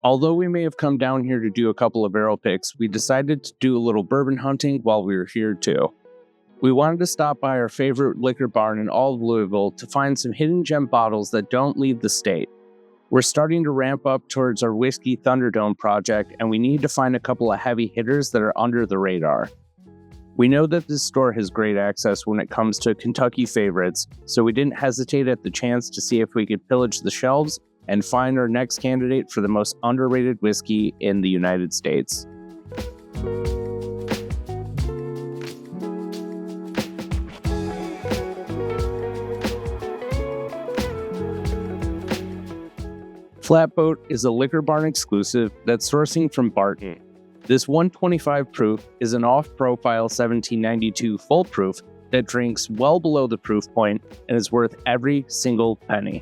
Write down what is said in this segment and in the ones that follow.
Although we may have come down here to do a couple of barrel picks, we decided to do a little bourbon hunting while we were here too. We wanted to stop by our favorite liquor barn in all of Louisville to find some hidden gem bottles that don't leave the state. We're starting to ramp up towards our Whiskey Thunderdome project, and we need to find a couple of heavy hitters that are under the radar. We know that this store has great access when it comes to Kentucky favorites, so we didn't hesitate at the chance to see if we could pillage the shelves and find our next candidate for the most underrated whiskey in the United States. Flatboat is a liquor barn exclusive that's sourcing from Barton. This 125 proof is an off-profile 1792 full proof that drinks well below the proof point and is worth every single penny.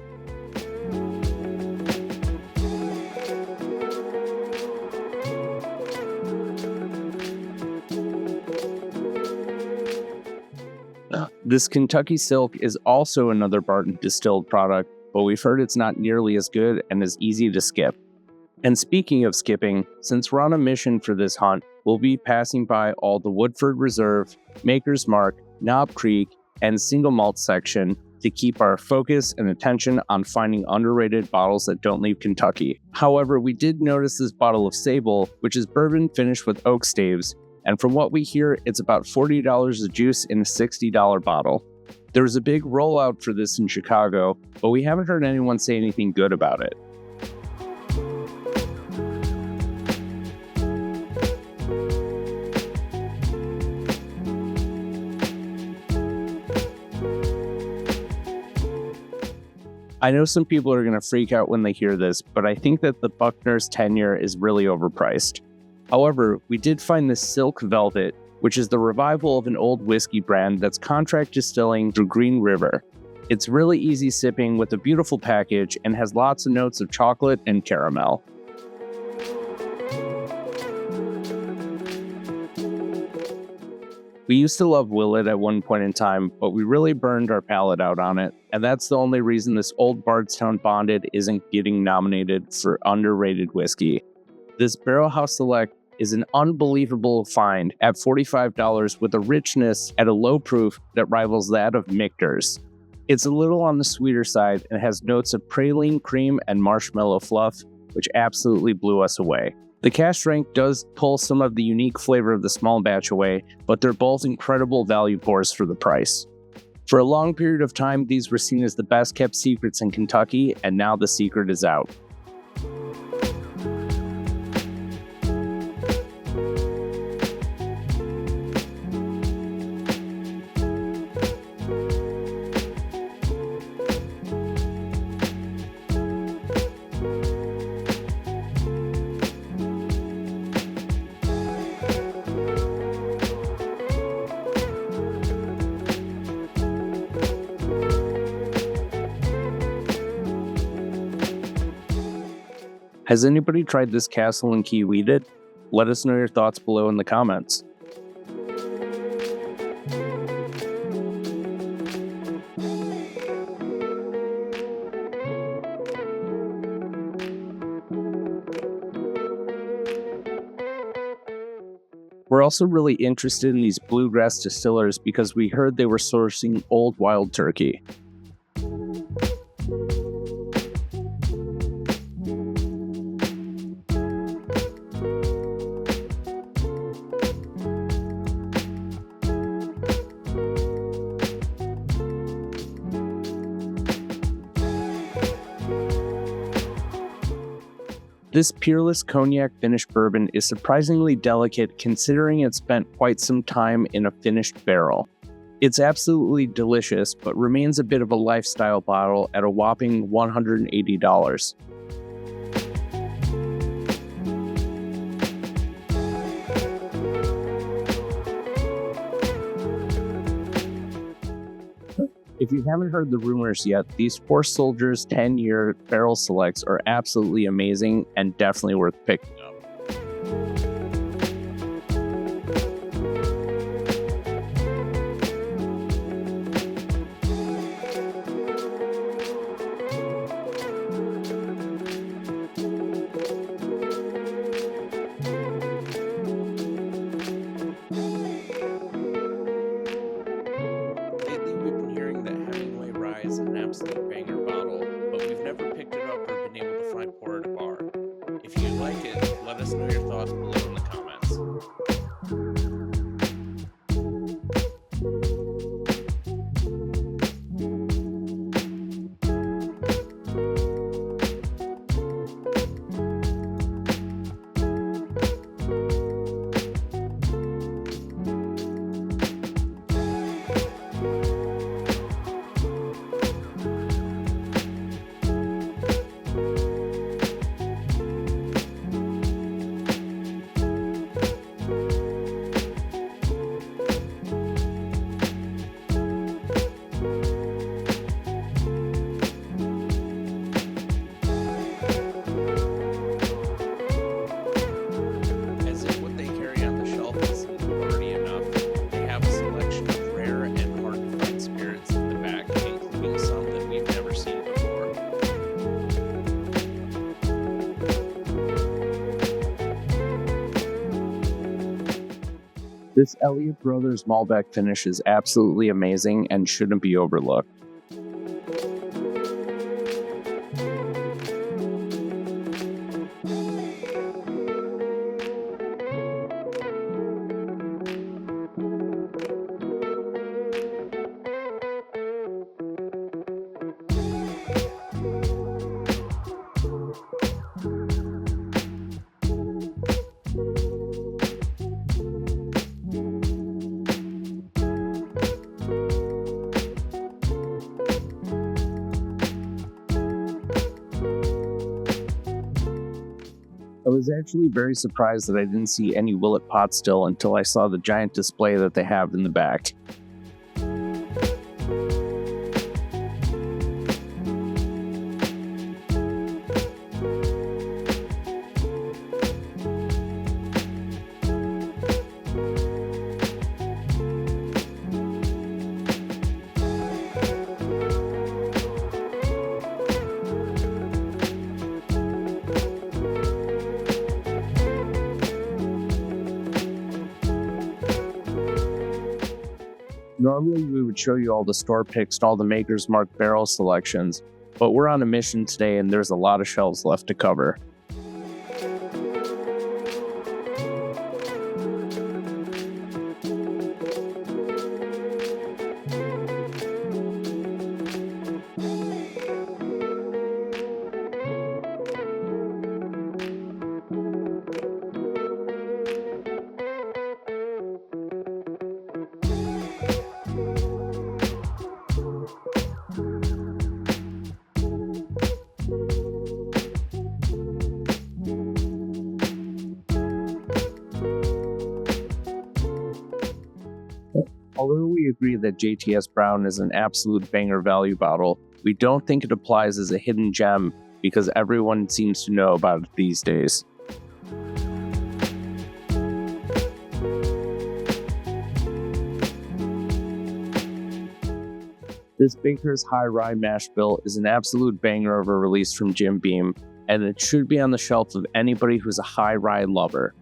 This Kentucky Silk is also another Barton distilled product, but we've heard it's not nearly as good and is easy to skip. And speaking of skipping, since we're on a mission for this hunt, we'll be passing by all the Woodford Reserve, Maker's Mark, Knob Creek, and single malt section to keep our focus and attention on finding underrated bottles that don't leave Kentucky. However, we did notice this bottle of Sable, which is bourbon finished with oak staves, and from what we hear, it's about $40 a juice in a $60 bottle. There was a big rollout for this in Chicago, but we haven't heard anyone say anything good about it. I know some people are going to freak out when they hear this, but I think that the Buckner's tenure is really overpriced. However, we did find this Silk Velvet, which is the revival of an old whiskey brand that's contract distilling through Green River. It's really easy sipping with a beautiful package and has lots of notes of chocolate and caramel. We used to love Willet at one point in time, but we really burned our palate out on it, and that's the only reason this old Bardstown Bonded isn't getting nominated for underrated whiskey. This Barrel House Select is an unbelievable find at $45 with a richness at a low proof that rivals that of Michter's. It's a little on the sweeter side and has notes of praline cream and marshmallow fluff, which absolutely blew us away. The cask strength does pull some of the unique flavor of the small batch away, but they're both incredible value pours for the price. For a long period of time, these were seen as the best kept secrets in Kentucky, and now the secret is out. Has anybody tried this Castle and Key Weeded? Let us know your thoughts below in the comments. We're also really interested in these bluegrass distillers because we heard they were sourcing old wild turkey. This peerless cognac finished bourbon is surprisingly delicate considering it spent quite some time in a finished barrel. It's absolutely delicious, but remains a bit of a lifestyle bottle at a whopping $180. If you haven't heard the rumors yet, these Four Soldiers 10-year barrel selects are absolutely amazing and definitely worth picking up. Let us know your thoughts below in the comments. This Elliott Brothers Malbec finish is absolutely amazing and shouldn't be overlooked. I was actually very surprised that I didn't see any Willet pot still until I saw the giant display that they have in the back. Normally we would show you all the store picks and all the Maker's Mark barrel selections, but we're on a mission today and there's a lot of shelves left to cover. Although we agree that JTS Brown is an absolute banger value bottle, we don't think it applies as a hidden gem because everyone seems to know about it these days. This Baker's High Rye Mash Bill is an absolute banger of a release from Jim Beam, and it should be on the shelf of anybody who's a high rye lover.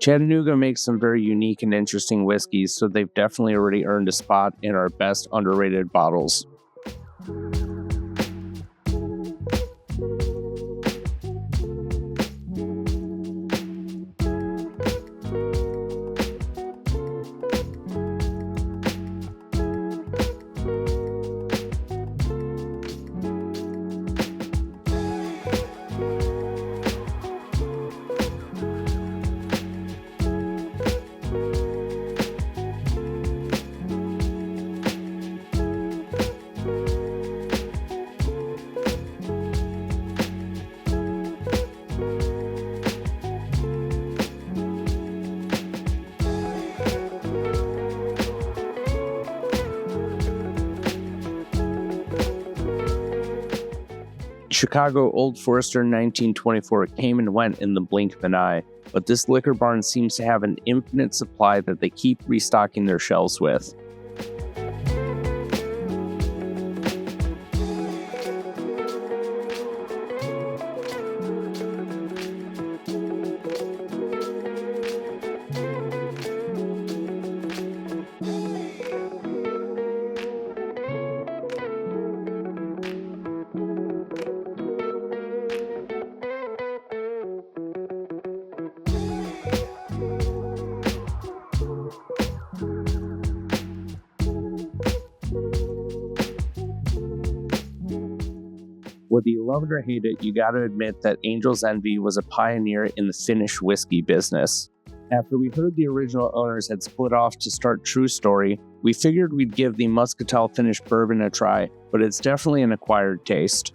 Chattanooga makes some very unique and interesting whiskeys, so they've definitely already earned a spot in our best underrated bottles. Chicago Old Forester 1924 came and went in the blink of an eye, but this liquor barn seems to have an infinite supply that they keep restocking their shelves with. Whether you love it or hate it, you gotta admit that Angel's Envy was a pioneer in the Finnish whiskey business. After we heard the original owners had split off to start True Story, we figured we'd give the Muscatel Finnish bourbon a try, but it's definitely an acquired taste.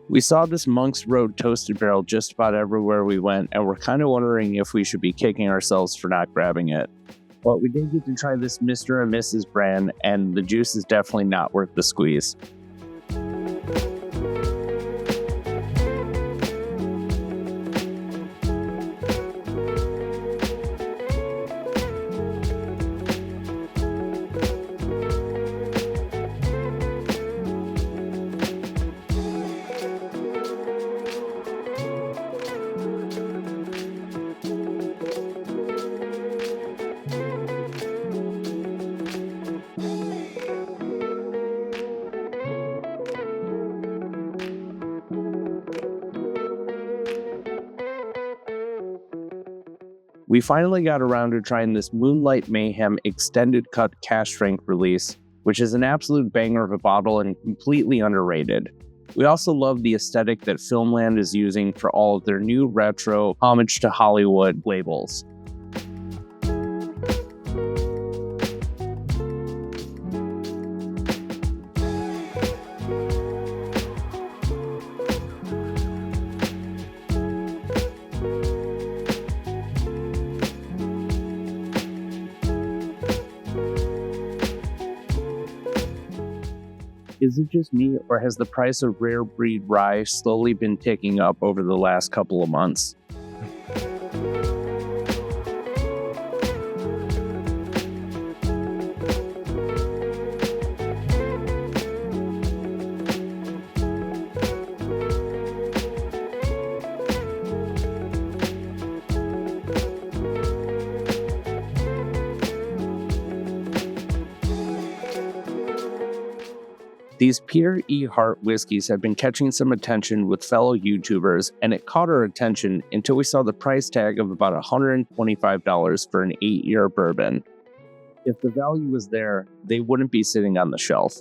We saw this Monk's Road toasted barrel just about everywhere we went, and we're kind of wondering if we should be kicking ourselves for not grabbing it. But we did get to try this Mr. and Mrs. brand, and the juice is definitely not worth the squeeze. We finally got around to trying this Moonlight Mayhem extended cut cask strength release, which is an absolute banger of a bottle and completely underrated. We also love the aesthetic that Filmland is using for all of their new retro homage to Hollywood labels. Is it just me, or has the price of rare breed rye slowly been ticking up over the last couple of months? These Pierre E. Hart whiskeys have been catching some attention with fellow YouTubers, and it caught our attention until we saw the price tag of about $125 for an 8-year bourbon. If the value was there, they wouldn't be sitting on the shelf.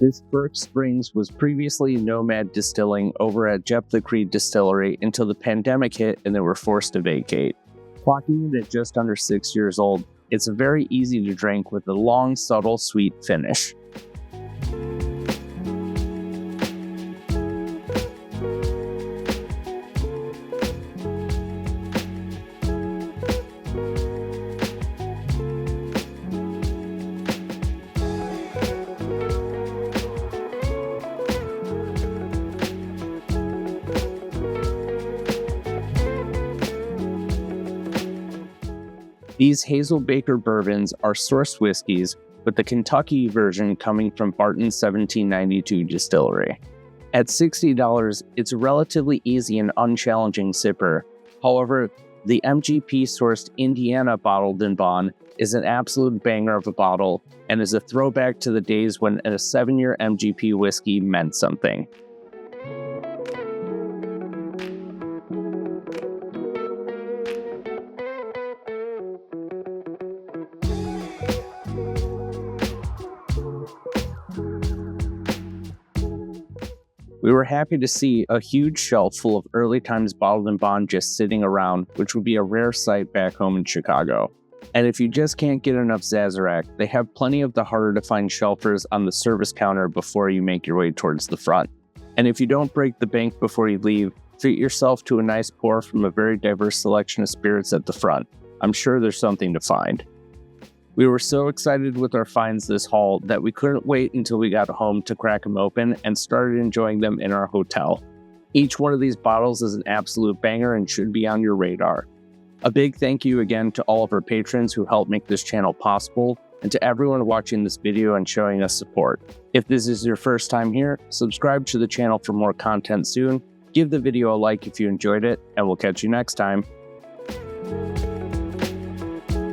This Burke Springs was previously Nomad Distilling over at Jephthah Creek Distillery until the pandemic hit and they were forced to vacate. Clocking it at just under 6 years old, it's a very easy to drink with a long, subtle, sweet finish. These Hazel Baker bourbons are sourced whiskeys, with the Kentucky version coming from Barton's 1792 distillery. At $60, it's a relatively easy and unchallenging sipper. However, the MGP-sourced Indiana bottled in bond is an absolute banger of a bottle and is a throwback to the days when a 7-year MGP whiskey meant something. We were happy to see a huge shelf full of early times bottled and bond just sitting around, which would be a rare sight back home in Chicago. And if you just can't get enough Sazerac, they have plenty of the harder to find shelfers on the service counter before you make your way towards the front. And if you don't break the bank before you leave, treat yourself to a nice pour from a very diverse selection of spirits at the front. I'm sure there's something to find. We were so excited with our finds this haul that we couldn't wait until we got home to crack them open and started enjoying them in our hotel. Each one of these bottles is an absolute banger and should be on your radar. A big thank you again to all of our patrons who helped make this channel possible, and to everyone watching this video and showing us support. If this is your first time here, subscribe to the channel for more content soon, give the video a like if you enjoyed it, and we'll catch you next time.